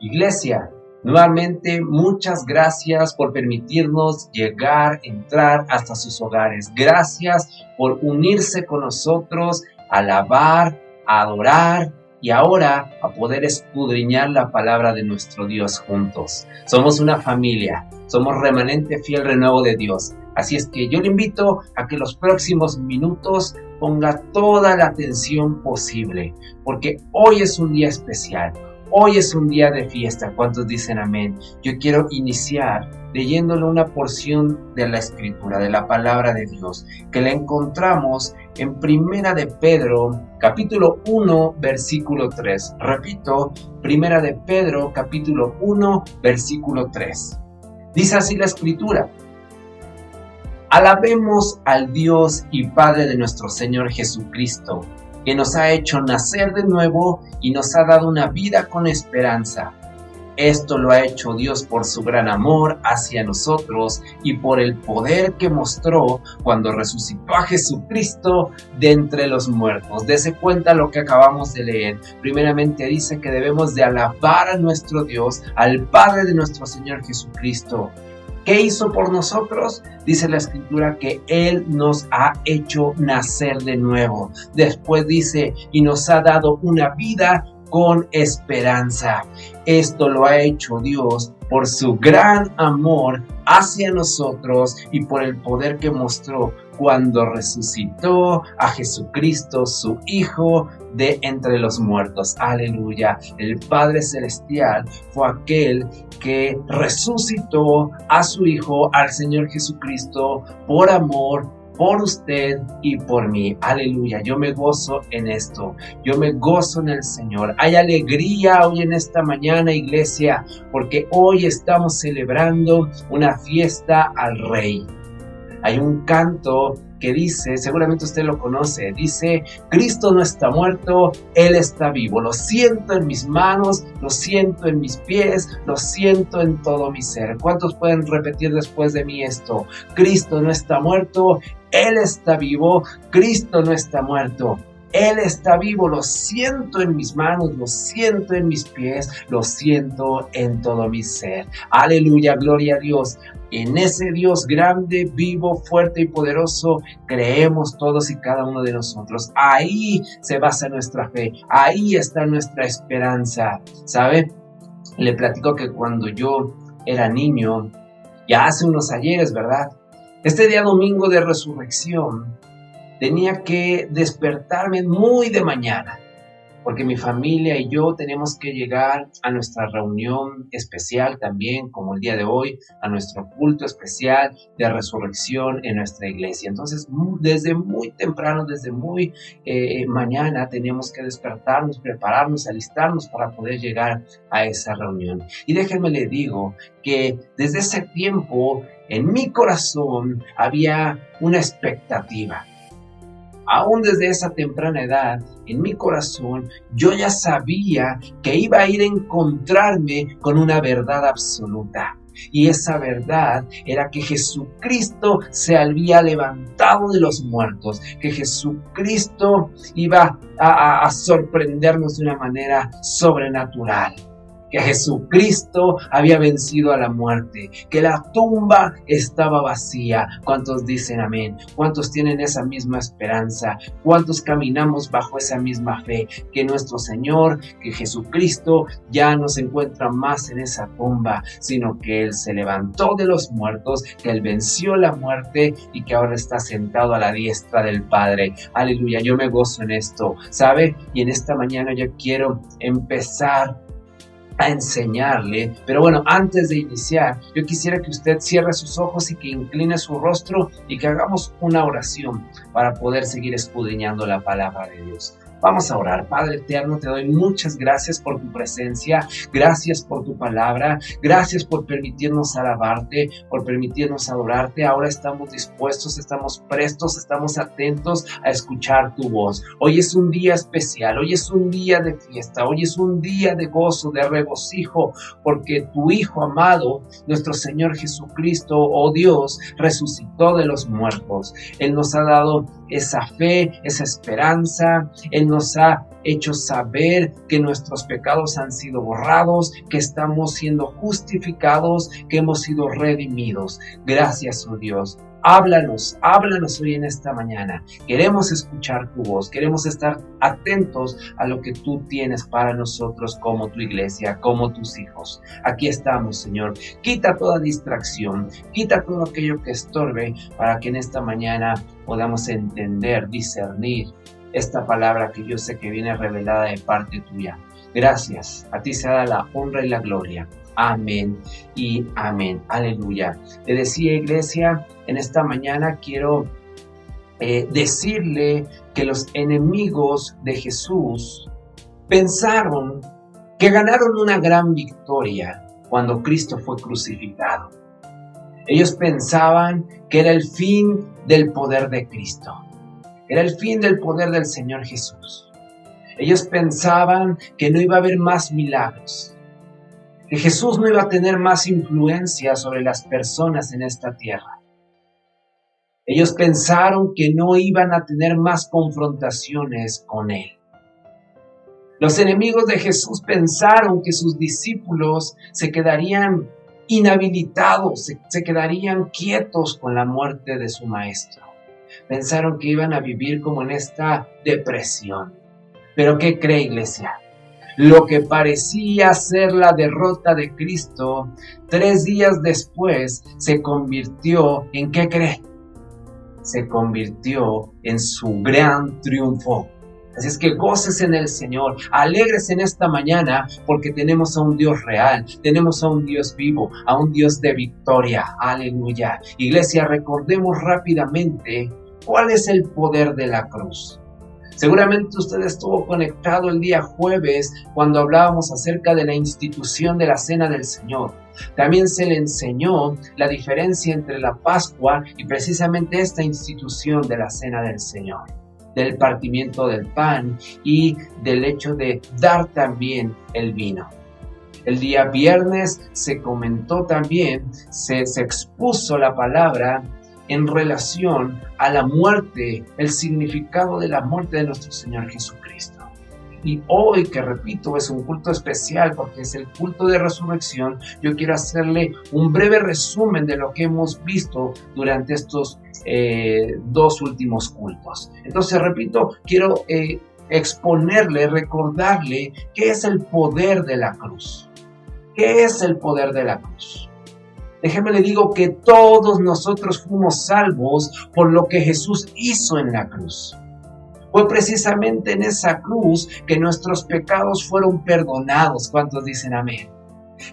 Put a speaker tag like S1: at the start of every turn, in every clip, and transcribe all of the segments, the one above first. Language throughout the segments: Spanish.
S1: Iglesia, nuevamente muchas gracias por permitirnos entrar hasta sus hogares. Gracias por unirse con nosotros, a alabar, a adorar y ahora a poder escudriñar la palabra de nuestro Dios juntos. Somos una familia, somos remanente fiel renuevo de Dios. Así es que yo le invito a que los próximos minutos ponga toda la atención posible, porque hoy es un día especial. Hoy es un día de fiesta. ¿Cuántos dicen amén? Yo quiero iniciar leyéndole una porción de la Escritura, de la Palabra de Dios, que la encontramos en Primera de Pedro, capítulo 1, versículo 3. Repito, Primera de Pedro, capítulo 1, versículo 3. Dice así la Escritura: Alabemos al Dios y Padre de nuestro Señor Jesucristo, que nos ha hecho nacer de nuevo y nos ha dado una vida con esperanza. Esto lo ha hecho Dios por su gran amor hacia nosotros y por el poder que mostró cuando resucitó a Jesucristo de entre los muertos. Dese cuenta lo que acabamos de leer. Primeramente dice que debemos de alabar a nuestro Dios, al Padre de nuestro Señor Jesucristo. ¿Qué hizo por nosotros? Dice la Escritura que Él nos ha hecho nacer de nuevo. Después dice, y nos ha dado una vida con esperanza. Esto lo ha hecho Dios por su gran amor hacia nosotros y por el poder que mostró cuando resucitó a Jesucristo, su Hijo, de entre los muertos. Aleluya. El Padre Celestial fue aquel que resucitó a su Hijo, al Señor Jesucristo, por amor, por usted y por mí. Aleluya. Yo me gozo en esto. Yo me gozo en el Señor. Hay alegría hoy en esta mañana, iglesia, porque hoy estamos celebrando una fiesta al Rey. Hay un canto que dice, seguramente usted lo conoce, dice: Cristo no está muerto, Él está vivo. Lo siento en mis manos, lo siento en mis pies, lo siento en todo mi ser. ¿Cuántos pueden repetir después de mí esto? Cristo no está muerto, Él está vivo. Cristo no está muerto, Él está vivo. Lo siento en mis manos, lo siento en mis pies, lo siento en todo mi ser. Aleluya, gloria a Dios. En ese Dios grande, vivo, fuerte y poderoso creemos todos y cada uno de nosotros. Ahí se basa nuestra fe, ahí está nuestra esperanza. ¿Sabe? Le platico que cuando yo era niño, ya hace unos ayeres, ¿verdad? Este día domingo de resurrección, tenía que despertarme muy de mañana, porque mi familia y yo tenemos que llegar a nuestra reunión especial también, como el día de hoy, a nuestro culto especial de resurrección en nuestra iglesia. Entonces, desde muy temprano, desde muy mañana, teníamos que despertarnos, prepararnos, alistarnos para poder llegar a esa reunión. Y déjenme le digo que desde ese tiempo, en mi corazón había una expectativa. Aún desde esa temprana edad, en mi corazón, yo ya sabía que iba a ir a encontrarme con una verdad absoluta. Y esa verdad era que Jesucristo se había levantado de los muertos, que Jesucristo iba a sorprendernos de una manera sobrenatural. Que Jesucristo había vencido a la muerte, que la tumba estaba vacía. ¿Cuántos dicen amén? ¿Cuántos tienen esa misma esperanza? ¿Cuántos caminamos bajo esa misma fe? Que nuestro Señor, que Jesucristo ya no se encuentra más en esa tumba, sino que Él se levantó de los muertos, que Él venció la muerte y que ahora está sentado a la diestra del Padre. Aleluya, yo me gozo en esto, ¿sabe? Y en esta mañana yo quiero empezar a enseñarle, pero bueno, antes de iniciar, yo quisiera que usted cierre sus ojos y que incline su rostro y que hagamos una oración para poder seguir escudriñando la palabra de Dios. Vamos a orar. Padre eterno, te doy muchas gracias por tu presencia, gracias por tu palabra, gracias por permitirnos alabarte, por permitirnos adorarte. Ahora estamos dispuestos, estamos prestos, estamos atentos a escuchar tu voz. Hoy es un día especial, hoy es un día de fiesta, hoy es un día de gozo, de regocijo, porque tu Hijo amado, nuestro Señor Jesucristo, oh Dios, resucitó de los muertos. Él nos ha dado esa fe, esa esperanza. Él nos ha hecho saber que nuestros pecados han sido borrados, que estamos siendo justificados, que hemos sido redimidos. Gracias, oh Dios. Háblanos hoy en esta mañana. Queremos escuchar tu voz, queremos estar atentos a lo que tú tienes para nosotros como tu iglesia, como tus hijos. Aquí estamos, Señor. Quita toda distracción, quita todo aquello que estorbe para que en esta mañana podamos entender, discernir esta palabra que yo sé que viene revelada de parte tuya. Gracias, a ti se da la honra y la gloria. Amén y amén. Aleluya. Le decía, iglesia, en esta mañana quiero decirle que los enemigos de Jesús pensaron que ganaron una gran victoria cuando Cristo fue crucificado. Ellos pensaban que era el fin del poder de Cristo. Era el fin del poder del Señor Jesús. Ellos pensaban que no iba a haber más milagros, que Jesús no iba a tener más influencia sobre las personas en esta tierra. Ellos pensaron que no iban a tener más confrontaciones con Él. Los enemigos de Jesús pensaron que sus discípulos se quedarían inhabilitados, se quedarían quietos con la muerte de su maestro. Pensaron que iban a vivir como en esta depresión. Pero ¿qué cree, iglesia? Lo que parecía ser la derrota de Cristo, 3 días después se convirtió en, ¿qué cree? Se convirtió en su gran triunfo. Así es que gócese en el Señor, alégrese en esta mañana porque tenemos a un Dios real, tenemos a un Dios vivo, a un Dios de victoria. Aleluya. Iglesia, recordemos rápidamente cuál es el poder de la cruz. Seguramente usted estuvo conectado el día jueves cuando hablábamos acerca de la institución de la Cena del Señor. También se le enseñó la diferencia entre la Pascua y precisamente esta institución de la Cena del Señor, del partimiento del pan y del hecho de dar también el vino. El día viernes se comentó también, se expuso la palabra en relación a la muerte, el significado de la muerte de nuestro Señor Jesucristo. Y hoy, que repito, es un culto especial porque es el culto de resurrección, yo quiero hacerle un breve resumen de lo que hemos visto durante estos 2 últimos cultos. Entonces, repito, quiero exponerle, recordarle qué es el poder de la cruz. ¿Qué es el poder de la cruz? Déjeme le digo que todos nosotros fuimos salvos por lo que Jesús hizo en la cruz. Fue precisamente en esa cruz que nuestros pecados fueron perdonados. ¿Cuántos dicen amén?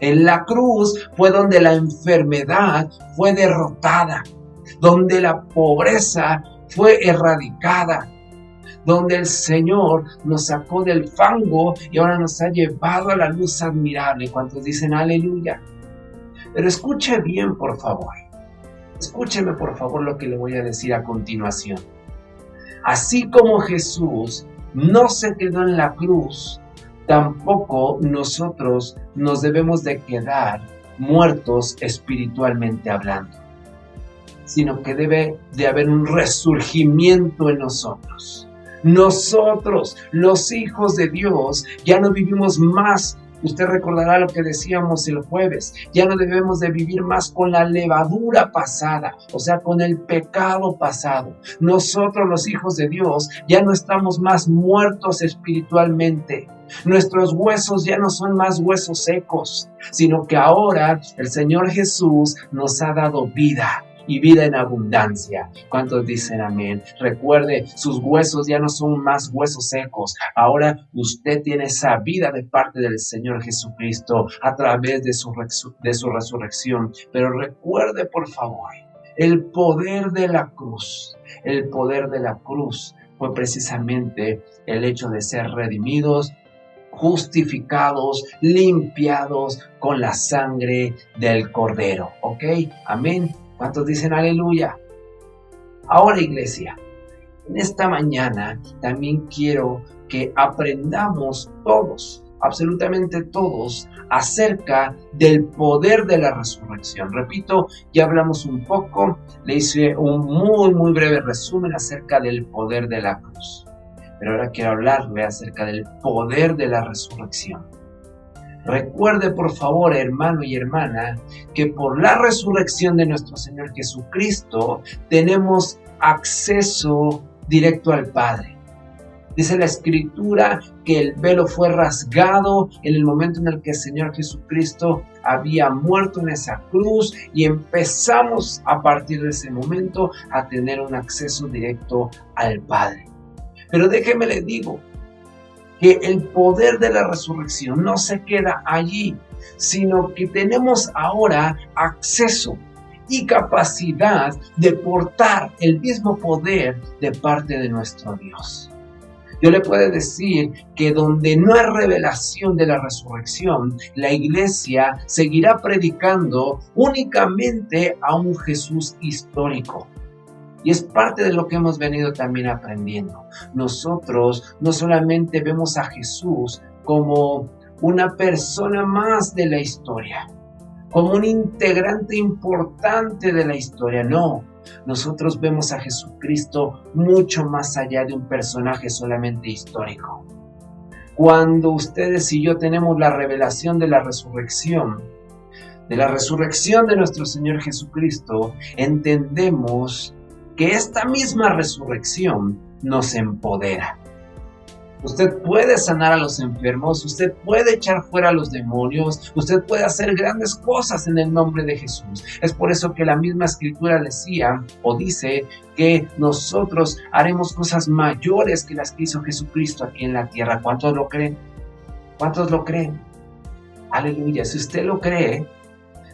S1: En la cruz fue donde la enfermedad fue derrotada, donde la pobreza fue erradicada, donde el Señor nos sacó del fango y ahora nos ha llevado a la luz admirable. ¿Cuántos dicen aleluya? Pero escuche bien, por favor. Escúcheme, por favor, lo que le voy a decir a continuación. Así como Jesús no se quedó en la cruz, tampoco nosotros nos debemos de quedar muertos espiritualmente hablando, sino que debe de haber un resurgimiento en nosotros. Nosotros, los hijos de Dios, ya no vivimos más. Usted recordará lo que decíamos el jueves. Ya no debemos de vivir más con la levadura pasada, o sea, con el pecado pasado. Nosotros, los hijos de Dios, ya no estamos más muertos espiritualmente. Nuestros huesos ya no son más huesos secos, sino que ahora el Señor Jesús nos ha dado vida. Y vida en abundancia. ¿Cuántos dicen amén? Recuerde, sus huesos ya no son más huesos secos. Ahora usted tiene esa vida de parte del Señor Jesucristo a través de su resurrección. Pero recuerde, por favor, el poder de la cruz. El poder de la cruz fue precisamente el hecho de ser redimidos, justificados, limpiados con la sangre del Cordero. ¿Ok? Amén. ¿Cuántos dicen aleluya? Ahora, iglesia, en esta mañana también quiero que aprendamos todos absolutamente todos, acerca del poder de la resurrección. Repito, ya hablamos un poco, le hice un muy breve resumen acerca del poder de la cruz. Pero ahora quiero hablarle acerca del poder de la resurrección. Recuerde, por favor, hermano y hermana, que por la resurrección de nuestro Señor Jesucristo tenemos acceso directo al Padre. Dice la Escritura que el velo fue rasgado en el momento en el que el Señor Jesucristo había muerto en esa cruz y empezamos a partir de ese momento a tener un acceso directo al Padre. Pero déjeme le digo que el poder de la resurrección no se queda allí, sino que tenemos ahora acceso y capacidad de portar el mismo poder de parte de nuestro Dios. Yo le puedo decir que donde no hay revelación de la resurrección, la iglesia seguirá predicando únicamente a un Jesús histórico. Y es parte de lo que hemos venido también aprendiendo. Nosotros no solamente vemos a Jesús como una persona más de la historia, como un integrante importante de la historia, no. Nosotros vemos a Jesucristo mucho más allá de un personaje solamente histórico. Cuando ustedes y yo tenemos la revelación de la resurrección de nuestro Señor Jesucristo, entendemos que esta misma resurrección nos empodera. Usted puede sanar a los enfermos, usted puede echar fuera a los demonios, usted puede hacer grandes cosas en el nombre de Jesús. Es por eso que la misma Escritura decía o dice que nosotros haremos cosas mayores que las que hizo Jesucristo aquí en la tierra. ¿Cuántos lo creen? ¿Cuántos lo creen? Aleluya. Si usted lo cree,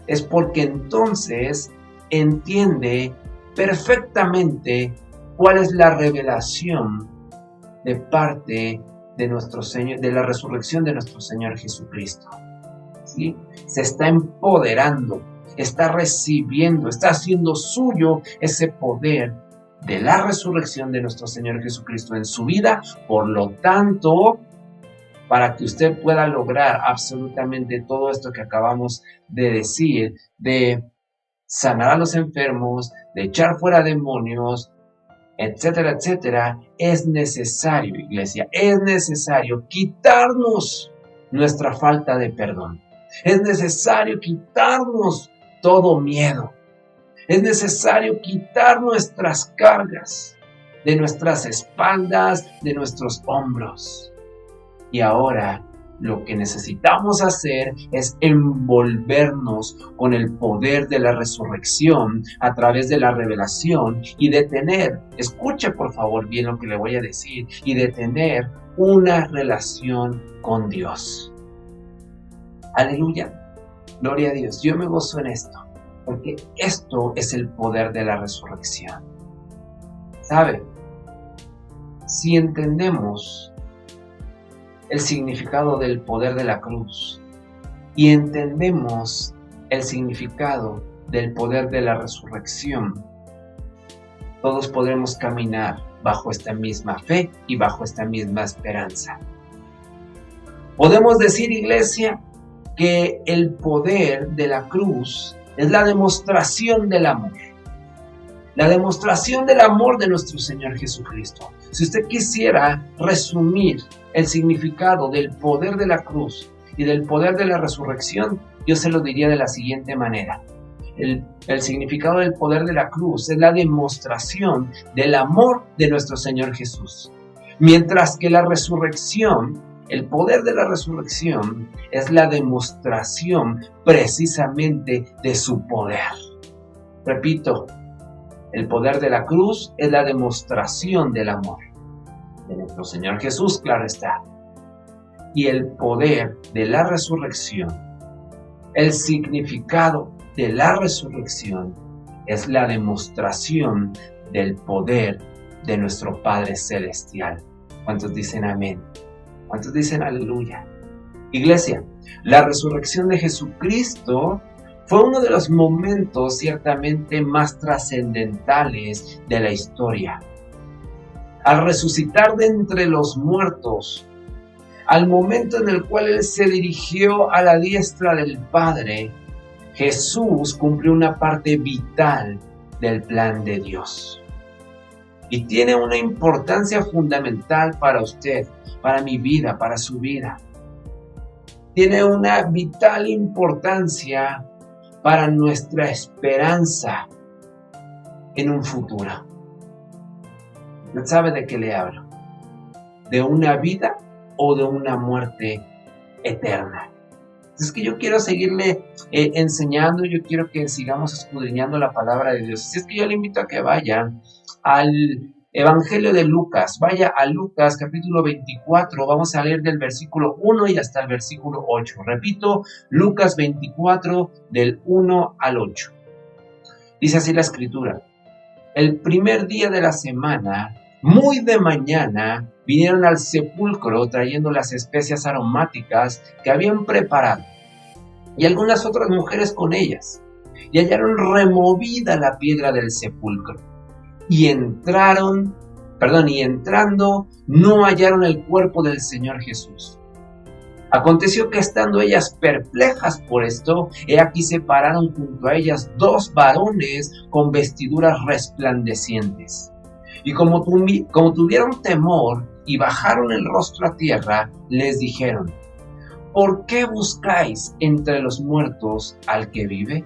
S1: es porque entonces entiende perfectamente cuál es la revelación de parte de nuestro Señor, de la resurrección de nuestro Señor Jesucristo. ¿Sí? Se está empoderando, está recibiendo, está haciendo suyo ese poder de la resurrección de nuestro Señor Jesucristo en su vida. Por lo tanto, para que usted pueda lograr absolutamente todo esto que acabamos de decir, de sanar a los enfermos, de echar fuera demonios, etcétera, etcétera, es necesario, iglesia, es necesario quitarnos nuestra falta de perdón. Es necesario quitarnos todo miedo. Es necesario quitar nuestras cargas de nuestras espaldas, de nuestros hombros. Y ahora lo que necesitamos hacer es envolvernos con el poder de la resurrección a través de la revelación y de tener, escuche por favor bien lo que le voy a decir, y de tener una relación con Dios. Aleluya, gloria a Dios. Yo me gozo en esto, porque esto es el poder de la resurrección. ¿Sabe? Si entendemos el significado del poder de la cruz y entendemos el significado del poder de la resurrección, todos podremos caminar bajo esta misma fe y bajo esta misma esperanza. Podemos decir, iglesia, que el poder de la cruz es la demostración del amor. La demostración del amor de nuestro Señor Jesucristo. Si usted quisiera resumir el significado del poder de la cruz y del poder de la resurrección, yo se lo diría de la siguiente manera. El significado del poder de la cruz es la demostración del amor de nuestro Señor Jesús. Mientras que la resurrección, el poder de la resurrección, es la demostración precisamente de su poder. Repito, el poder de la cruz es la demostración del amor de nuestro Señor Jesús, claro está. Y el poder de la resurrección, el significado de la resurrección, es la demostración del poder de nuestro Padre Celestial. ¿Cuántos dicen amén? ¿Cuántos dicen aleluya? Iglesia, la resurrección de Jesucristo fue uno de los momentos ciertamente más trascendentales de la historia. Al resucitar de entre los muertos, Al momento en el cual Él se dirigió a la diestra del Padre, Jesús cumplió una parte vital del plan de Dios. Y tiene una importancia fundamental para usted, para mi vida, para su vida. Tiene una vital importancia para nuestra esperanza en un futuro. ¿Usted sabe de qué le hablo? ¿De una vida o de una muerte eterna? Es que yo quiero seguirle enseñando, yo quiero que sigamos escudriñando la palabra de Dios. Así es que yo le invito a que vaya al Evangelio de Lucas, vaya a Lucas capítulo 24, vamos a leer del versículo 1 y hasta el versículo 8. Repito, Lucas 24 del 1 al 8. Dice así la escritura: el primer día de la semana, muy de mañana, vinieron al sepulcro trayendo las especias aromáticas que habían preparado, y algunas otras mujeres con ellas, y hallaron removida la piedra del sepulcro, y entrando, no hallaron el cuerpo del Señor Jesús. Aconteció que estando ellas perplejas por esto, he aquí se pararon junto a ellas dos varones con vestiduras resplandecientes. Y como tuvieron temor y bajaron el rostro a tierra, les dijeron: ¿por qué buscáis entre los muertos al que vive?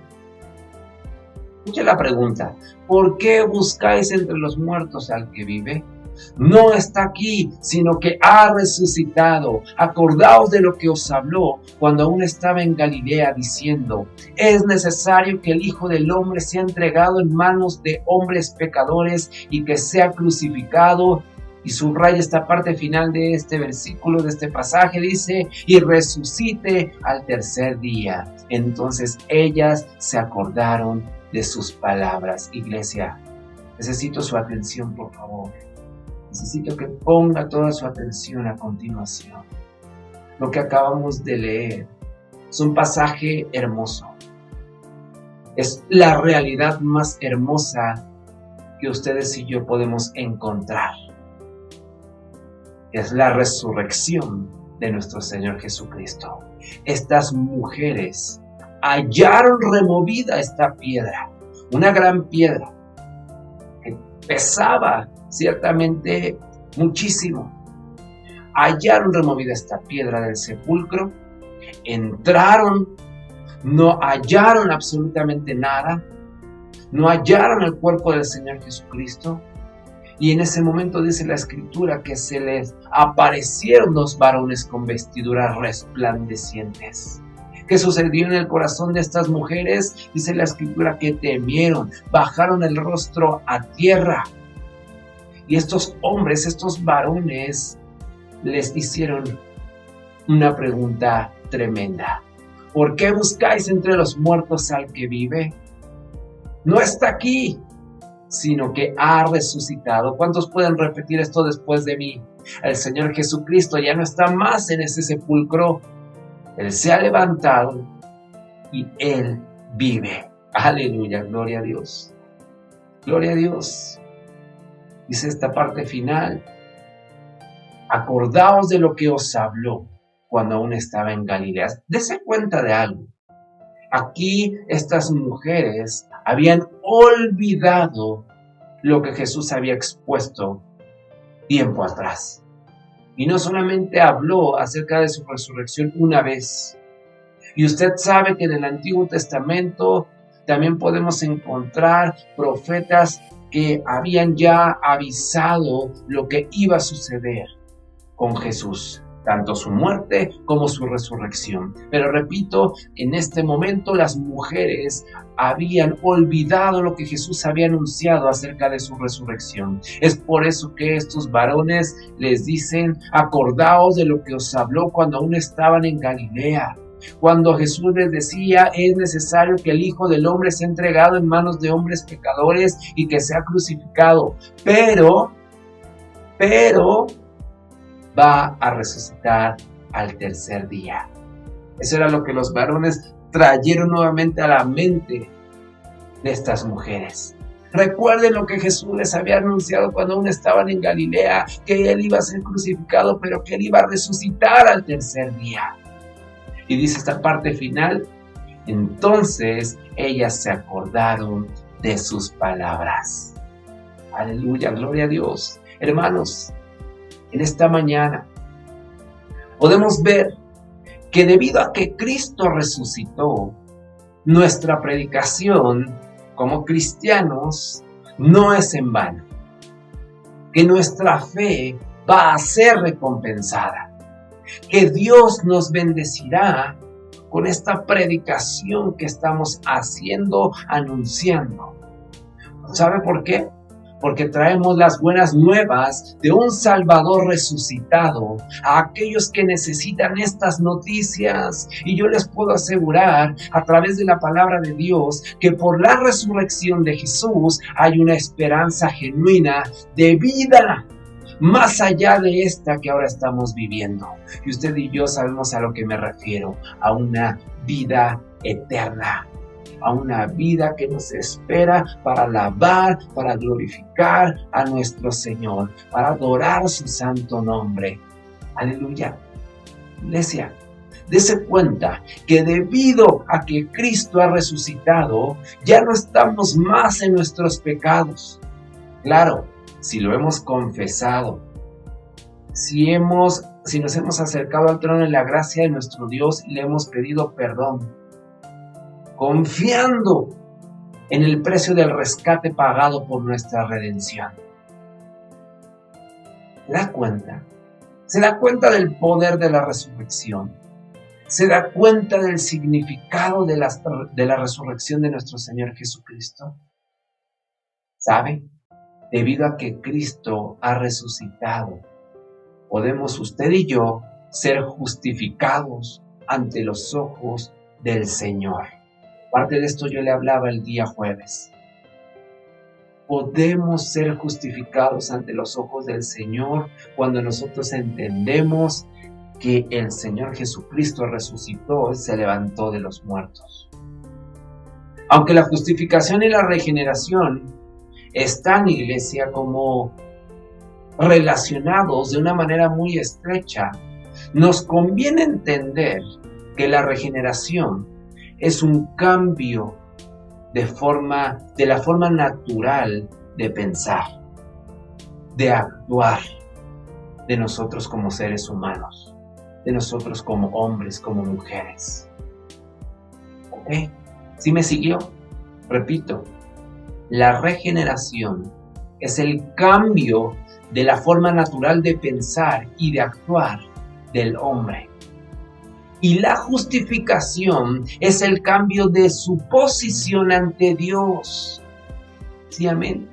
S1: Escuche la pregunta: ¿por qué buscáis entre los muertos al que vive? No está aquí, sino que ha resucitado. Acordaos de lo que os habló cuando aún estaba en Galilea, diciendo: es necesario que el Hijo del Hombre sea entregado en manos de hombres pecadores y que sea crucificado. Y subraya esta parte final de este versículo, de este pasaje, dice: y resucite al tercer día. Entonces ellas se acordaron de sus palabras. Iglesia, necesito su atención, por favor. Necesito que ponga toda su atención a continuación. Lo que acabamos de leer es un pasaje hermoso. Es la realidad más hermosa que ustedes y yo podemos encontrar. Es la resurrección de nuestro Señor Jesucristo. Estas mujeres hallaron removida esta piedra, una gran piedra que pesaba ciertamente muchísimo. Hallaron removida esta piedra del sepulcro, entraron, no hallaron absolutamente nada, no hallaron el cuerpo del Señor Jesucristo, y en ese momento dice la Escritura que se les aparecieron dos varones con vestiduras resplandecientes. ¿Qué sucedió en el corazón de estas mujeres? Dice la Escritura que temieron, bajaron el rostro a tierra. Y estos hombres, estos varones, les hicieron una pregunta tremenda. ¿Por qué buscáis entre los muertos al que vive? No está aquí, sino que ha resucitado. ¿Cuántos pueden repetir esto después de mí? El Señor Jesucristo ya no está más en ese sepulcro. Él se ha levantado y Él vive. Aleluya, gloria a Dios. Gloria a Dios. Dice esta parte final: acordaos de lo que os habló cuando aún estaba en Galilea. Dese cuenta de algo. Aquí estas mujeres habían olvidado lo que Jesús había expuesto tiempo atrás. Y no solamente habló acerca de su resurrección una vez. Y usted sabe que en el Antiguo Testamento también podemos encontrar profetas que habían ya avisado lo que iba a suceder con Jesús, tanto su muerte como su resurrección. Pero repito, en este momento las mujeres habían olvidado lo que Jesús había anunciado acerca de su resurrección. Es por eso que estos varones les dicen: acordaos de lo que os habló cuando aún estaban en Galilea. Cuando Jesús les decía: es necesario que el Hijo del Hombre sea entregado en manos de hombres pecadores y que sea crucificado, pero va a resucitar al tercer día. Eso era lo que los varones trajeron nuevamente a la mente de estas mujeres. Recuerden lo que Jesús les había anunciado cuando aún estaban en Galilea, que Él iba a ser crucificado, pero que Él iba a resucitar al tercer día. Y dice esta parte final: entonces ellas se acordaron de sus palabras. Aleluya, gloria a Dios. Hermanos, en esta mañana podemos ver que debido a que Cristo resucitó, nuestra predicación como cristianos no es en vano, que nuestra fe va a ser recompensada, que Dios nos bendecirá con esta predicación que estamos haciendo, anunciando. ¿Sabe por qué? Porque traemos las buenas nuevas de un Salvador resucitado a aquellos que necesitan estas noticias. Y yo les puedo asegurar, a través de la palabra de Dios, que por la resurrección de Jesús hay una esperanza genuina de vida, más allá de esta que ahora estamos viviendo. Y usted y yo sabemos a lo que me refiero, a una vida eterna, a una vida que nos espera para alabar, para glorificar a nuestro Señor, para adorar su santo nombre. Aleluya. Iglesia, dése cuenta que debido a que Cristo ha resucitado, ya no estamos más en nuestros pecados. Claro, si lo hemos confesado, si nos hemos acercado al trono de la gracia de nuestro Dios y le hemos pedido perdón, confiando en el precio del rescate pagado por nuestra redención. ¿Se da cuenta? ¿Se da cuenta del poder de la resurrección? ¿Se da cuenta del significado de la resurrección de nuestro Señor Jesucristo? ¿Sabe? Debido a que Cristo ha resucitado, podemos usted y yo ser justificados ante los ojos del Señor. Parte de esto yo le hablaba el día jueves. Podemos ser justificados ante los ojos del Señor cuando nosotros entendemos que el Señor Jesucristo resucitó y se levantó de los muertos. Aunque la justificación y la regeneración están, iglesia, como relacionados de una manera muy estrecha, nos conviene entender que la regeneración es un cambio de la forma natural de pensar, de actuar de nosotros como seres humanos, de nosotros como hombres, como mujeres. ¿Ok? ¿Sí me siguió? Repito, la regeneración es el cambio de la forma natural de pensar y de actuar del hombre. Y la justificación es el cambio de su posición ante Dios. ¿Sí, amén?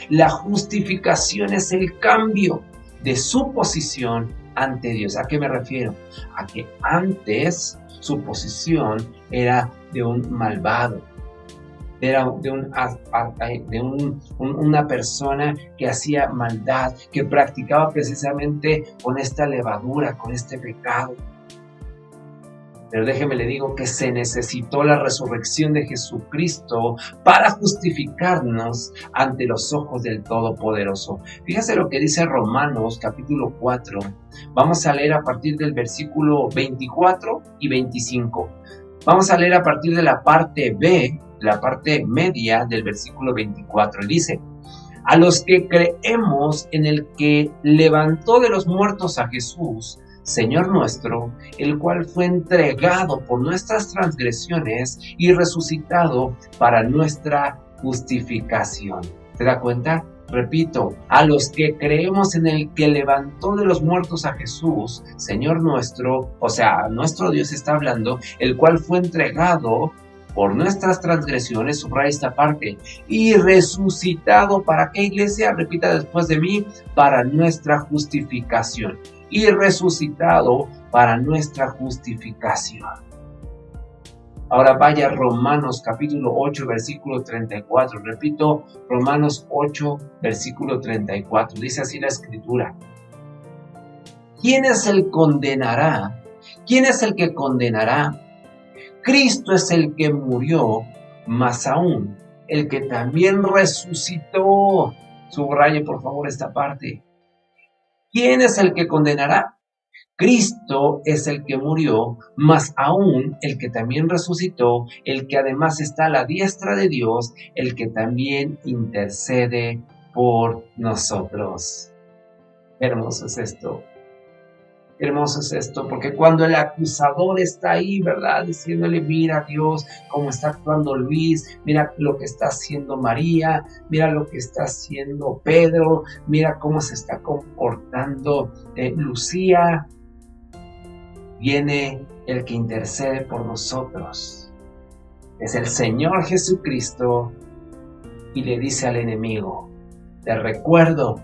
S1: La justificación es el cambio de su posición ante Dios. ¿A qué me refiero? A que antes su posición era de un malvado, era de una persona que hacía maldad, que practicaba precisamente con esta levadura, con este pecado. Pero déjeme le digo que se necesitó la resurrección de Jesucristo para justificarnos ante los ojos del Todopoderoso. Fíjese lo que dice Romanos capítulo 4. Vamos a leer a partir del versículo 24 y 25. Vamos a leer a partir de la parte B, la parte media del versículo 24. Dice: a los que creemos en el que levantó de los muertos a Jesús, Señor nuestro, el cual fue entregado por nuestras transgresiones y resucitado para nuestra justificación. ¿Se da cuenta? Repito, a los que creemos en el que levantó de los muertos a Jesús, Señor nuestro, o sea, nuestro Dios está hablando, el cual fue entregado por nuestras transgresiones, subraya esta parte, y resucitado, ¿para qué, iglesia? Repita después de mí: para nuestra justificación. Y resucitado para nuestra justificación. Ahora vaya a Romanos capítulo 8, versículo 34. Repito, Romanos 8, versículo 34. Dice así la Escritura: ¿quién es el que condenará? ¿Quién es el que condenará? Cristo es el que murió, más aún, el que también resucitó. Subraye por favor esta parte. ¿Quién es el que condenará? Cristo es el que murió, más aún el que también resucitó, el que además está a la diestra de Dios, el que también intercede por nosotros. Qué hermoso es esto. Qué hermoso es esto, porque cuando el acusador está ahí, ¿verdad? Diciéndole, mira Dios, cómo está actuando Luis, mira lo que está haciendo María, mira lo que está haciendo Pedro, mira cómo se está comportando Lucía. Viene el que intercede por nosotros. Es el Señor Jesucristo y le dice al enemigo, te recuerdo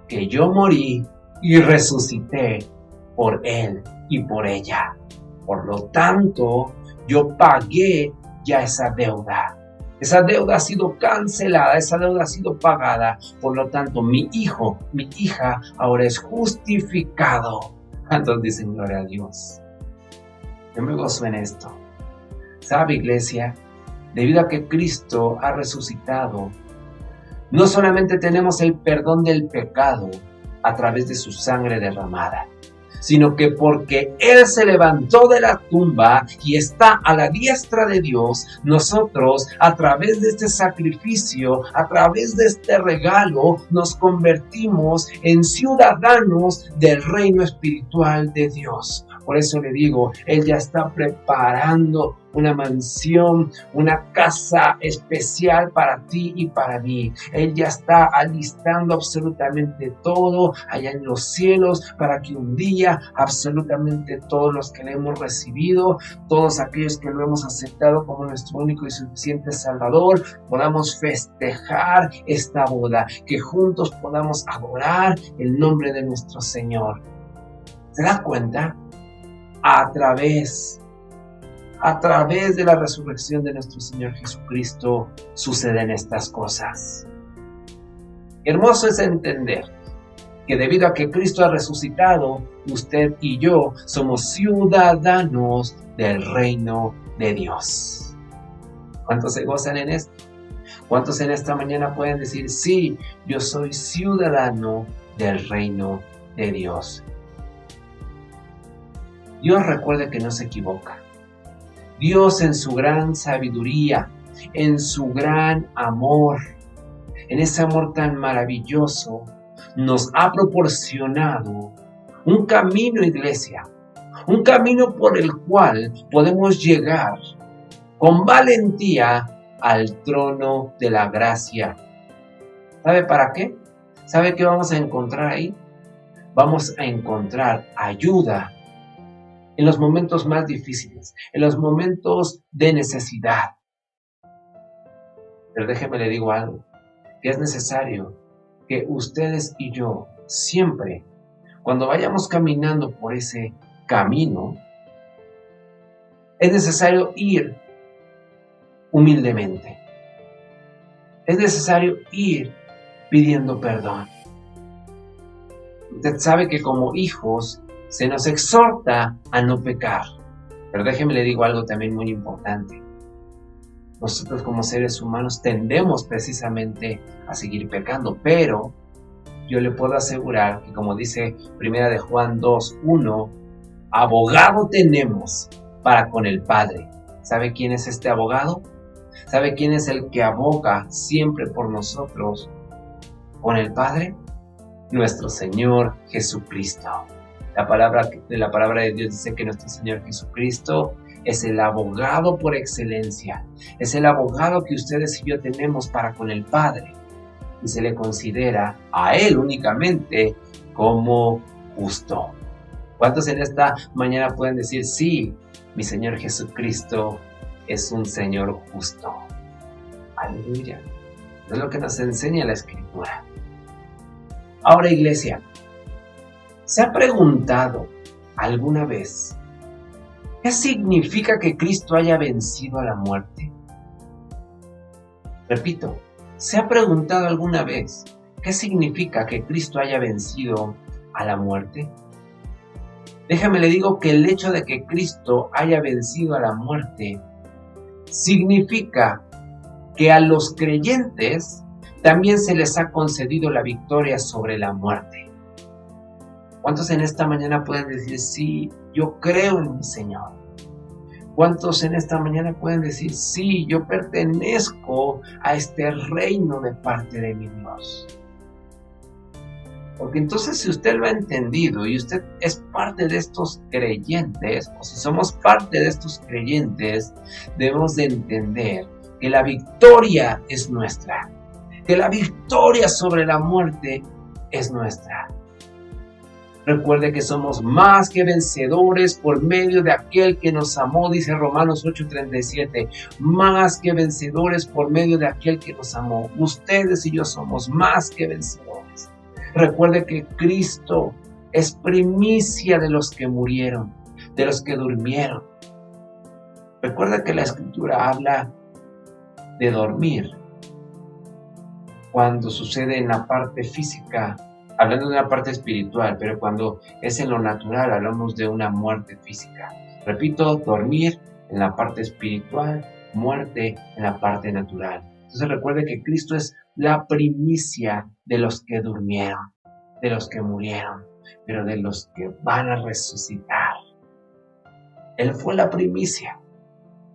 S1: que yo morí y resucité por él y por ella. Por lo tanto, yo pagué ya esa deuda. Esa deuda ha sido cancelada, esa deuda ha sido pagada. Por lo tanto, mi hijo, mi hija ahora es justificado. ¿Cuántos dicen gloria a Dios? Yo me gozo en esto. ¿Sabe, iglesia? Debido a que Cristo ha resucitado, no solamente tenemos el perdón del pecado a través de su sangre derramada, sino que porque Él se levantó de la tumba y está a la diestra de Dios, nosotros a través de este sacrificio, a través de este regalo, nos convertimos en ciudadanos del reino espiritual de Dios. Por eso le digo, Él ya está preparando una mansión, una casa especial para ti y para mí. Él ya está alistando absolutamente todo allá en los cielos para que un día absolutamente todos los que le hemos recibido, todos aquellos que lo hemos aceptado como nuestro único y suficiente Salvador, podamos festejar esta boda, que juntos podamos adorar el nombre de nuestro Señor. ¿Se da cuenta? A través de la resurrección de nuestro Señor Jesucristo suceden estas cosas. Hermoso es entender que debido a que Cristo ha resucitado, usted y yo somos ciudadanos del reino de Dios. ¿Cuántos se gozan en esto? ¿Cuántos en esta mañana pueden decir, sí, yo soy ciudadano del reino de Dios? Dios, recuerde que no se equivoca. Dios, en su gran sabiduría, en su gran amor, en ese amor tan maravilloso, nos ha proporcionado un camino, iglesia, un camino por el cual podemos llegar con valentía al trono de la gracia. ¿Sabe para qué? ¿Sabe qué vamos a encontrar ahí? Vamos a encontrar ayuda en los momentos más difíciles, en los momentos de necesidad. Pero déjeme le digo algo, que es necesario que ustedes y yo siempre, cuando vayamos caminando por ese camino, es necesario ir humildemente. Es necesario ir pidiendo perdón. Usted sabe que como hijos se nos exhorta a no pecar. Pero déjeme le digo algo también muy importante. Nosotros como seres humanos tendemos precisamente a seguir pecando, pero yo le puedo asegurar que, como dice 1 de Juan 2:1, abogado tenemos para con el Padre. ¿Sabe quién es este abogado? ¿Sabe quién es el que aboga siempre por nosotros con el Padre? Nuestro Señor Jesucristo. La palabra de Dios dice que nuestro Señor Jesucristo es el abogado por excelencia. Es el abogado que ustedes y yo tenemos para con el Padre. Y se le considera a Él únicamente como justo. ¿Cuántos en esta mañana pueden decir, sí, mi Señor Jesucristo es un Señor justo? Aleluya. Es lo que nos enseña la Escritura. Ahora, iglesia, ¿se ha preguntado alguna vez qué significa que Cristo haya vencido a la muerte? Repito, ¿se ha preguntado alguna vez qué significa que Cristo haya vencido a la muerte? Déjame le digo que el hecho de que Cristo haya vencido a la muerte significa que a los creyentes también se les ha concedido la victoria sobre la muerte. ¿Cuántos en esta mañana pueden decir, sí, yo creo en mi Señor? ¿Cuántos en esta mañana pueden decir, sí, yo pertenezco a este reino de parte de mi Dios? Porque entonces si usted lo ha entendido y usted es parte de estos creyentes, o si somos parte de estos creyentes, debemos de entender que la victoria es nuestra, que la victoria sobre la muerte es nuestra. Recuerde que somos más que vencedores por medio de aquel que nos amó, dice Romanos 8:37, más que vencedores por medio de aquel que nos amó. Ustedes y yo somos más que vencedores. Recuerde que Cristo es primicia de los que murieron, de los que durmieron. Recuerda que la Escritura habla de dormir cuando sucede en la parte física, hablando de una parte espiritual, pero cuando es en lo natural hablamos de una muerte física. Repito, dormir en la parte espiritual, muerte en la parte natural. Entonces recuerde que Cristo es la primicia de los que durmieron, de los que murieron, pero de los que van a resucitar. Él fue la primicia.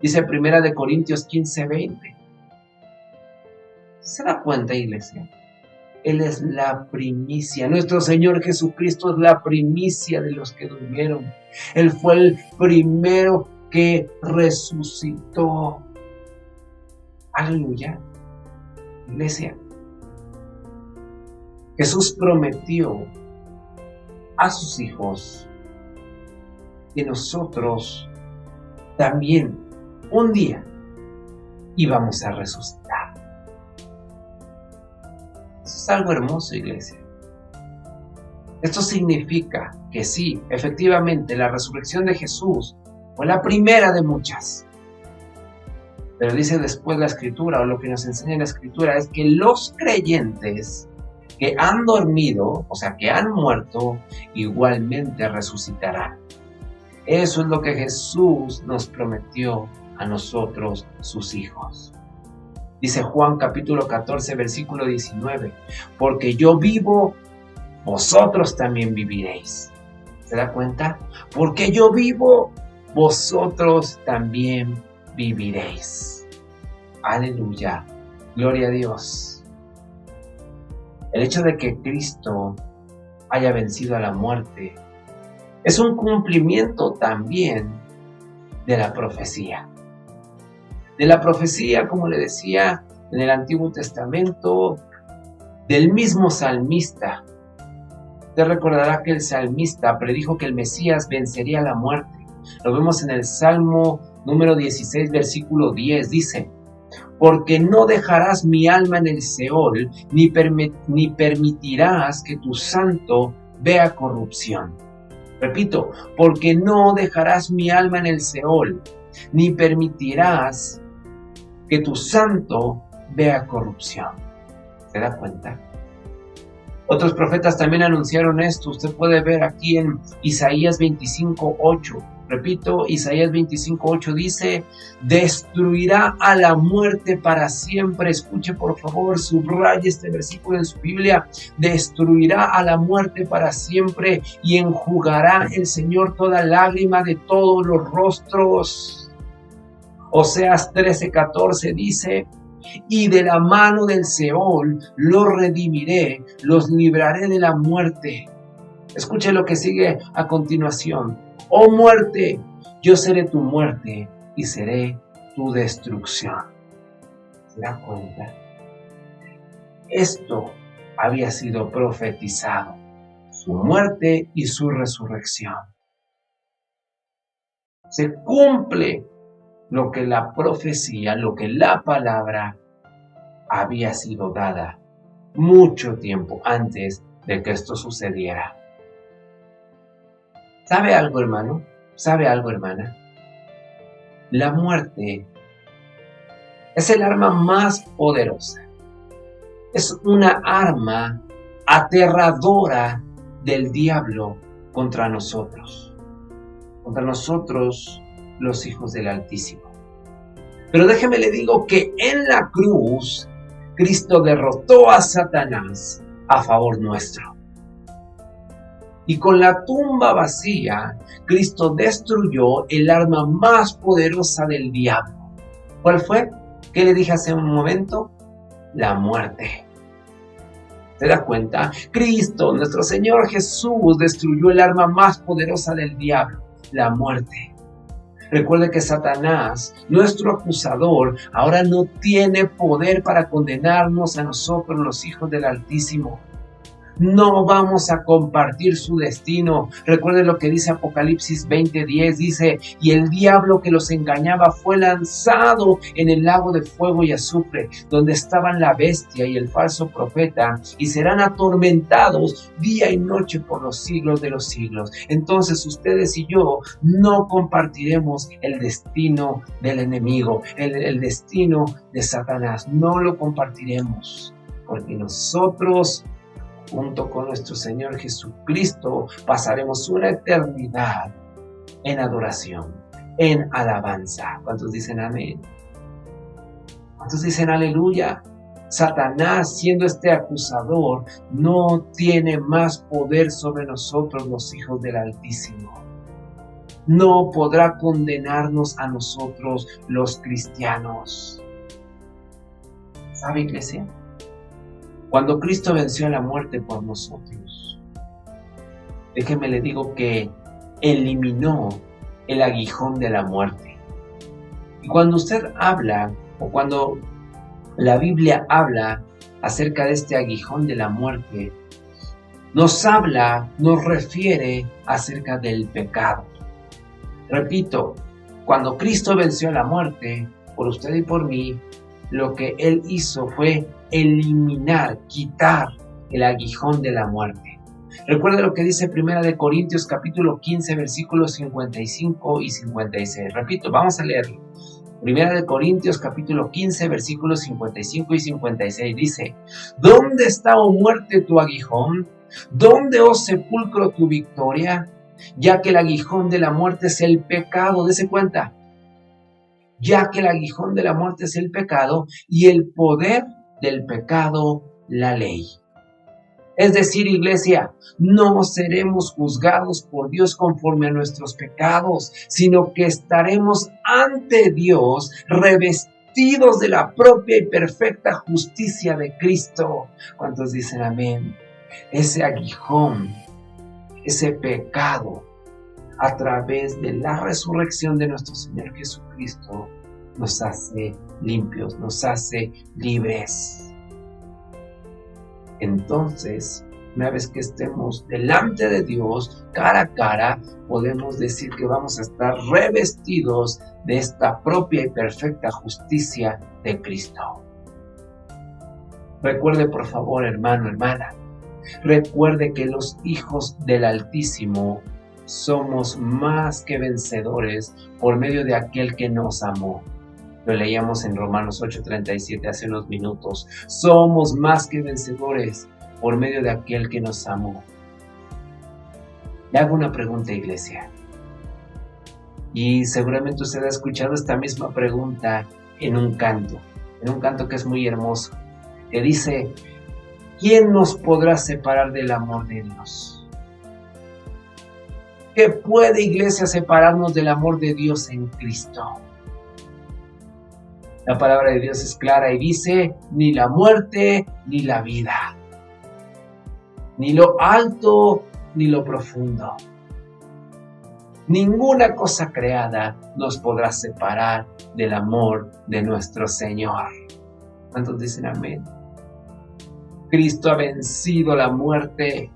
S1: Dice 1 Corintios 15:20. ¿Se da cuenta, iglesia? Él es la primicia. Nuestro Señor Jesucristo es la primicia de los que durmieron. Él fue el primero que resucitó. Aleluya. Iglesia, Jesús prometió a sus hijos que nosotros también un día íbamos a resucitar. Eso es algo hermoso, iglesia. Esto significa que sí, efectivamente, la resurrección de Jesús fue la primera de muchas. Pero dice después la Escritura, o lo que nos enseña la Escritura, es que los creyentes que han dormido, o sea, que han muerto, igualmente resucitarán. Eso es lo que Jesús nos prometió a nosotros, sus hijos. Dice Juan capítulo 14, versículo 19, porque yo vivo, vosotros también viviréis. ¿Se da cuenta? Porque yo vivo, vosotros también viviréis. Aleluya. Gloria a Dios. El hecho de que Cristo haya vencido a la muerte es un cumplimiento también de la profecía. De la profecía, como le decía, en el Antiguo Testamento, del mismo salmista. Usted recordará que el salmista predijo que el Mesías vencería la muerte. Lo vemos en el Salmo número 16, versículo 10. Dice, porque no dejarás mi alma en el Seol, ni permitirás que tu santo vea corrupción. Repito, porque no dejarás mi alma en el Seol, ni permitirás que tu santo vea corrupción. ¿Se da cuenta? Otros profetas también anunciaron esto. Usted puede ver aquí en Isaías 25:8. Repito, Isaías 25:8 dice, destruirá a la muerte para siempre. Escuche por favor, subraye este versículo en su Biblia. Destruirá a la muerte para siempre y enjugará el Señor toda lágrima de todos los rostros. Oseas 13:14 dice, y de la mano del Seol los redimiré, los libraré de la muerte. Escuche lo que sigue a continuación. Oh muerte, yo seré tu muerte y seré tu destrucción. ¿Se da cuenta? Esto había sido profetizado, su muerte y su resurrección. Se cumple lo que la profecía, lo que la palabra había sido dada mucho tiempo antes de que esto sucediera. ¿Sabe algo, hermano? ¿Sabe algo, hermana? La muerte es el arma más poderosa. Es una arma aterradora del diablo contra nosotros. Contra nosotros, los hijos del Altísimo. Pero déjeme le digo que en la cruz, Cristo derrotó a Satanás a favor nuestro. Y con la tumba vacía, Cristo destruyó el arma más poderosa del diablo. ¿Cuál fue? ¿Qué le dije hace un momento? La muerte. ¿Se da cuenta? Cristo, nuestro Señor Jesús, destruyó el arma más poderosa del diablo, la muerte. Recuerde que Satanás, nuestro acusador, ahora no tiene poder para condenarnos a nosotros, los hijos del Altísimo. No vamos a compartir su destino. Recuerden lo que dice Apocalipsis 20:10, dice: y el diablo que los engañaba fue lanzado en el lago de fuego y azufre, donde estaban la bestia y el falso profeta, y serán atormentados día y noche por los siglos de los siglos. Entonces ustedes y yo no compartiremos el destino del enemigo, el destino de Satanás. No lo compartiremos, porque nosotros, junto con nuestro Señor Jesucristo, pasaremos una eternidad en adoración, en alabanza. ¿Cuántos dicen amén? ¿Cuántos dicen aleluya? Satanás, siendo este acusador, no tiene más poder sobre nosotros, los hijos del Altísimo. No podrá condenarnos a nosotros, los cristianos. ¿Sabe, iglesia? Cuando Cristo venció a la muerte por nosotros, déjeme le digo que eliminó el aguijón de la muerte. Y cuando usted habla, o cuando la Biblia habla acerca de este aguijón de la muerte, nos refiere acerca del pecado. Repito, cuando Cristo venció a la muerte, por usted y por mí, lo que Él hizo fue eliminar, quitar el aguijón de la muerte. Recuerde lo que dice 1 Corintios capítulo 15, versículos 55 y 56. Repito, vamos a leerlo. 1 Corintios capítulo 15, versículos 55 y 56 dice: ¿dónde está, oh muerte, tu aguijón? ¿Dónde, oh sepulcro, tu victoria? Ya que el aguijón de la muerte es el pecado. Dese cuenta. Ya que el aguijón de la muerte es el pecado, y el poder del pecado, la ley. Es decir, iglesia, no seremos juzgados por Dios conforme a nuestros pecados, sino que estaremos ante Dios revestidos de la propia y perfecta justicia de Cristo. ¿Cuántos dicen amén? Ese aguijón, ese pecado, a través de la resurrección de nuestro Señor Jesucristo, nos hace limpios, nos hace libres. Entonces, una vez que estemos delante de Dios, cara a cara, podemos decir que vamos a estar revestidos de esta propia y perfecta justicia de Cristo. Recuerde, por favor, hermano, hermana, recuerde que los hijos del Altísimo somos más que vencedores por medio de aquel que nos amó. Lo leíamos en Romanos 8:37 hace unos minutos. Somos más que vencedores por medio de aquel que nos amó. Le hago una pregunta, iglesia. Y seguramente usted ha escuchado esta misma pregunta en un canto que es muy hermoso, que dice: ¿quién nos podrá separar del amor de Dios? ¿Qué puede, iglesia, separarnos del amor de Dios en Cristo? La palabra de Dios es clara y dice: ni la muerte, ni la vida, ni lo alto, ni lo profundo. Ninguna cosa creada nos podrá separar del amor de nuestro Señor. ¿Cuántos dicen amén? Cristo ha vencido la muerte.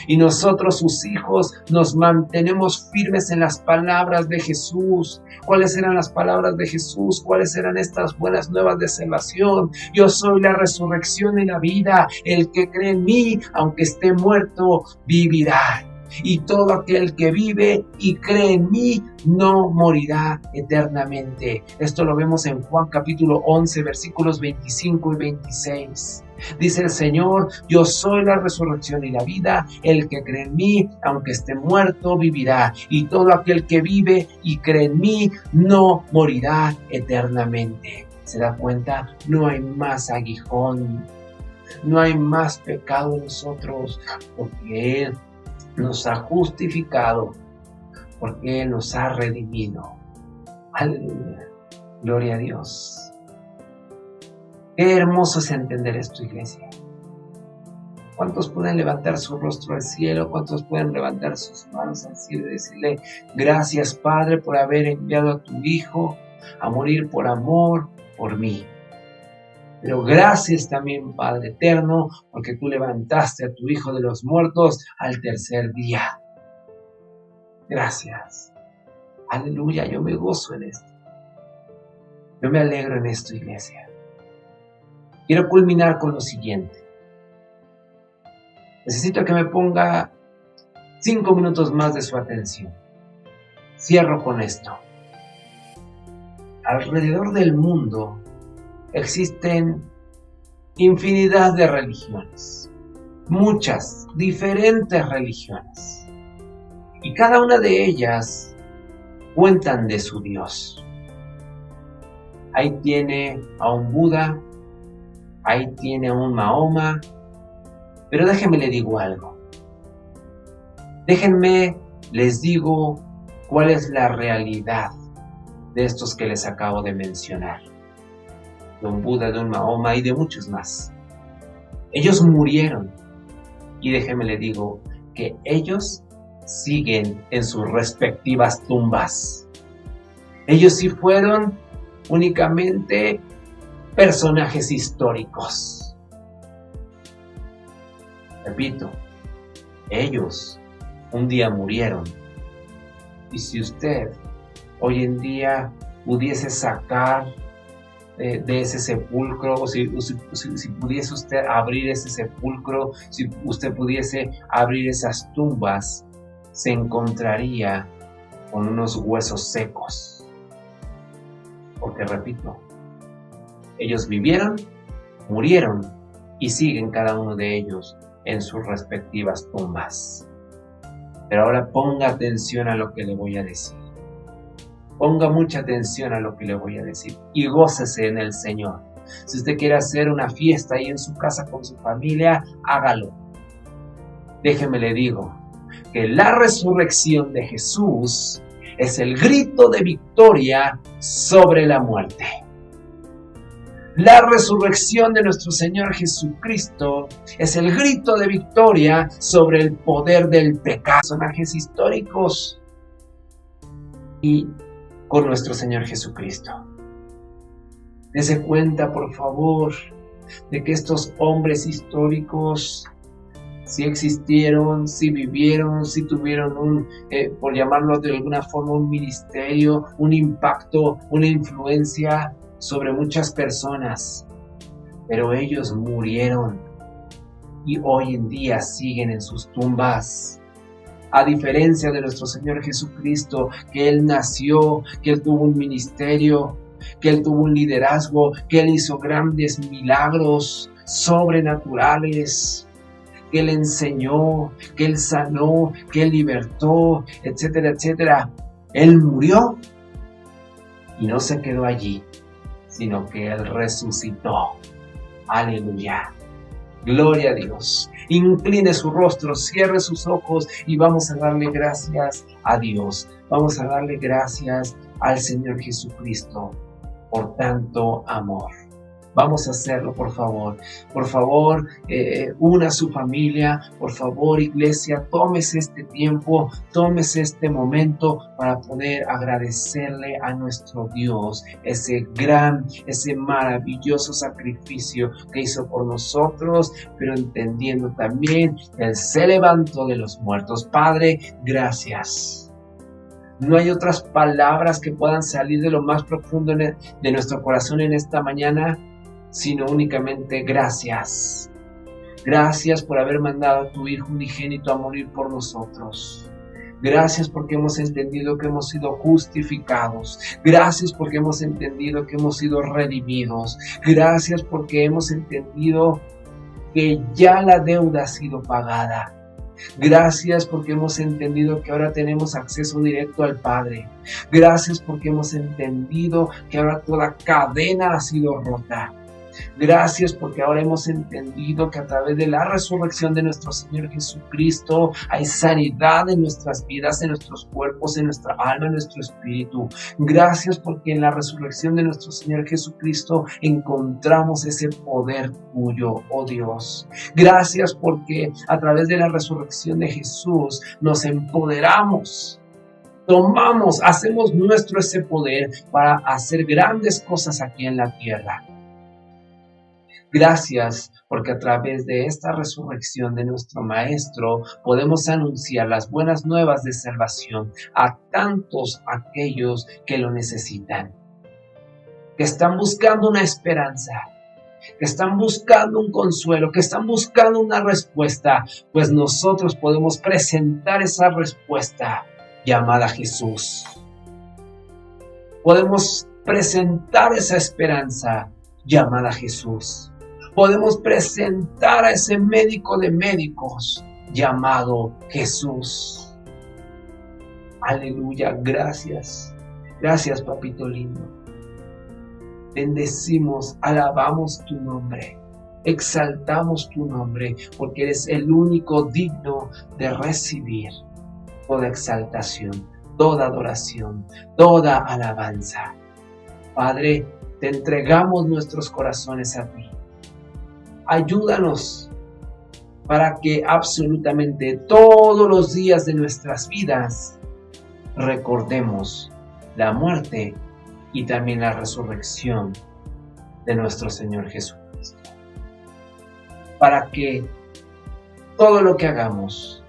S1: Y nosotros, sus hijos, nos mantenemos firmes en las palabras de Jesús. ¿Cuáles eran las palabras de Jesús? ¿Cuáles eran estas buenas nuevas de salvación? Yo soy la resurrección y la vida. El que cree en mí, aunque esté muerto, vivirá. y todo aquel que vive y cree en mí no morirá eternamente. Esto lo vemos en Juan capítulo 11, versículos 25 y 26. Dice el Señor: yo soy la resurrección y la vida, el que cree en mí, aunque esté muerto, vivirá, y todo aquel que vive y cree en mí no morirá eternamente. ¿Se da cuenta? No hay más aguijón, no hay más pecado en nosotros, porque Él nos ha justificado, porque Él nos ha redimido. Aleluya, gloria a Dios. Qué hermoso es entender esto, iglesia. ¿Cuántos pueden levantar su rostro al cielo? ¿Cuántos pueden levantar sus manos al cielo y decirle: gracias, Padre, por haber enviado a tu Hijo a morir por amor por mí? Pero gracias también, Padre eterno, porque tú levantaste a tu Hijo de los muertos al tercer día. Gracias. Aleluya, yo me gozo en esto. Yo me alegro en esto, iglesia. Quiero culminar con lo siguiente. Necesito que me ponga 5 minutos más de su atención. Cierro con esto. Alrededor del mundo existen infinidad de religiones, muchas, diferentes religiones, y cada una de ellas cuentan de su Dios. Ahí tiene a un Buda, ahí tiene a un Mahoma, pero déjenme les digo algo. Déjenme les digo cuál es la realidad de estos que les acabo de mencionar. De un Buda, de un Mahoma y de muchos más. Ellos murieron. Y déjenme les digo que ellos siguen en sus respectivas tumbas. Ellos sí fueron únicamente personajes históricos. Repito, ellos un día murieron. Y si usted hoy en día pudiese sacar de ese sepulcro, o si pudiese usted abrir ese sepulcro, si usted pudiese abrir esas tumbas, se encontraría con unos huesos secos. Porque repito, ellos vivieron, murieron y siguen cada uno de ellos en sus respectivas tumbas. Pero ahora ponga atención a lo que le voy a decir. Ponga mucha atención a lo que le voy a decir y gócese en el Señor. Si usted quiere hacer una fiesta ahí en su casa con su familia, hágalo. Déjeme le digo que la resurrección de Jesús es el grito de victoria sobre la muerte. La resurrección de nuestro Señor Jesucristo es el grito de victoria sobre el poder del pecado. Personajes históricos y con nuestro Señor Jesucristo. Dese cuenta, por favor, de que estos hombres históricos sí existieron, sí vivieron, sí tuvieron por llamarlo de alguna forma, un ministerio, un impacto, una influencia sobre muchas personas. Pero ellos murieron y hoy en día siguen en sus tumbas. A diferencia de nuestro Señor Jesucristo, que Él nació, que Él tuvo un ministerio, que Él tuvo un liderazgo, que Él hizo grandes milagros sobrenaturales, que Él enseñó, que Él sanó, que Él libertó, etcétera, etcétera. Él murió y no se quedó allí, sino que Él resucitó. Aleluya. Gloria a Dios. Incline su rostro, cierre sus ojos y vamos a darle gracias a Dios. Vamos a darle gracias al Señor Jesucristo por tanto amor. Vamos a hacerlo, por favor. Por favor, una a su familia. Por favor, iglesia, tómese este tiempo, tómese este momento para poder agradecerle a nuestro Dios ese maravilloso sacrificio que hizo por nosotros, pero entendiendo también que Él se levantó de los muertos. Padre, gracias. No hay otras palabras que puedan salir de lo más profundo de nuestro corazón en esta mañana, sino únicamente gracias. Gracias por haber mandado a tu Hijo unigénito a morir por nosotros. Gracias porque hemos entendido que hemos sido justificados. Gracias porque hemos entendido que hemos sido redimidos. Gracias porque hemos entendido que ya la deuda ha sido pagada. Gracias porque hemos entendido que ahora tenemos acceso directo al Padre. Gracias porque hemos entendido que ahora toda cadena ha sido rota. Gracias porque ahora hemos entendido que a través de la resurrección de nuestro Señor Jesucristo hay sanidad en nuestras vidas, en nuestros cuerpos, en nuestra alma, en nuestro espíritu. Gracias porque en la resurrección de nuestro Señor Jesucristo encontramos ese poder tuyo, oh Dios. Gracias porque a través de la resurrección de Jesús nos empoderamos. Hacemos nuestro ese poder para hacer grandes cosas aquí en la tierra. Gracias porque a través de esta resurrección de nuestro Maestro podemos anunciar las buenas nuevas de salvación a tantos aquellos que lo necesitan, que están buscando una esperanza, que están buscando un consuelo, que están buscando una respuesta, pues nosotros podemos presentar esa respuesta llamada Jesús. Podemos presentar esa esperanza llamada Jesús. Podemos presentar a ese médico de médicos llamado Jesús. Aleluya, gracias. Gracias, papito lindo. Bendecimos, alabamos tu nombre, exaltamos tu nombre, porque eres el único digno de recibir toda exaltación, toda adoración, toda alabanza. Padre, te entregamos nuestros corazones a ti. Ayúdanos para que absolutamente todos los días de nuestras vidas recordemos la muerte y también la resurrección de nuestro Señor Jesucristo. Para que todo lo que hagamos,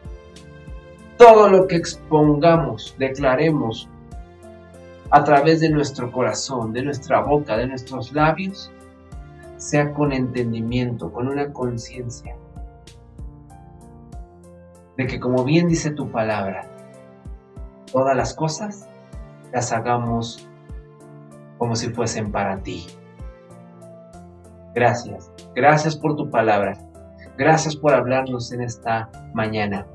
S1: todo lo que expongamos, declaremos a través de nuestro corazón, de nuestra boca, de nuestros labios, sea con entendimiento, con una conciencia de que, como bien dice tu palabra, todas las cosas las hagamos como si fuesen para ti. Gracias por tu palabra, gracias por hablarnos en esta mañana,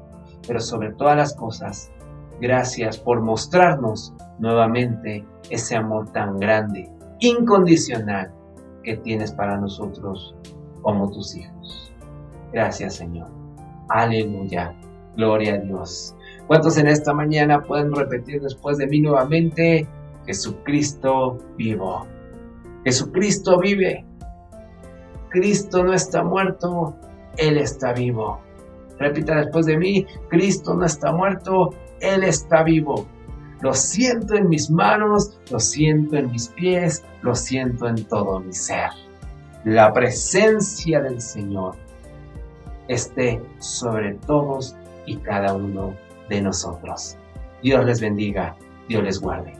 S1: pero sobre todas las cosas, gracias por mostrarnos nuevamente ese amor tan grande, incondicional, que tienes para nosotros como tus hijos. Gracias, Señor. Aleluya. Gloria a Dios. ¿Cuántos en esta mañana pueden repetir después de mí nuevamente? Jesucristo vivo. Jesucristo vive. Cristo no está muerto, Él está vivo. Repita después de mí: Cristo no está muerto, Él está vivo. Lo siento en mis manos, lo siento en mis pies, lo siento en todo mi ser. La presencia del Señor esté sobre todos y cada uno de nosotros. Dios les bendiga, Dios les guarde.